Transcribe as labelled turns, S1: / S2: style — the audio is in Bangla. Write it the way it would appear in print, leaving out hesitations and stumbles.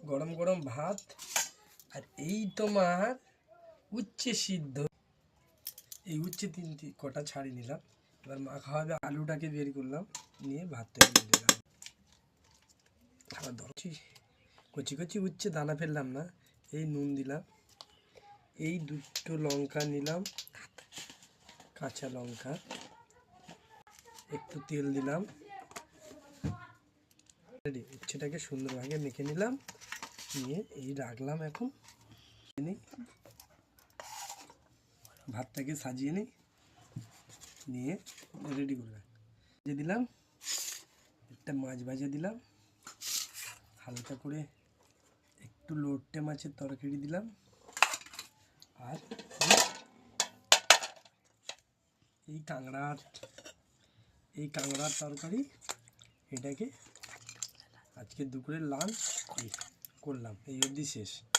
S1: গরম গরম ভাত আর এই তোমার উচ্ছে সিদ্ধ। এই উচ্ছে তিনটি কটা ছাড়িয়ে নিলাম, এবার মাখা হবে। আলুটাকে বের করলাম, নিয়ে ভাতটাকে দিয়ে দিলাম। আবার ধরছি কচি কচি উচ্ছে, দানা ফেললাম না। এই নুন দিলাম, এই দুটো লঙ্কা নিলাম, কাঁচা লঙ্কা, একটু তেল দিলাম। রেডি। উচ্ছেটাকে সুন্দরভাবে মেখে নিলাম, নিয়ে এই রাখলাম। এখন ভাতটাকে সাজিয়ে নিই, নিয়ে রেডি করলাম। ভেজে দিলাম, একটা মাছ ভাজা দিলাম, হালকা করে একটু লোটে মাছের তরকারি দিলাম, আর এই কাঁকড়ার তরকারি। এটাকে আজকে দুপুরের লাঞ্চ করলাম, এই অবধি শেষ।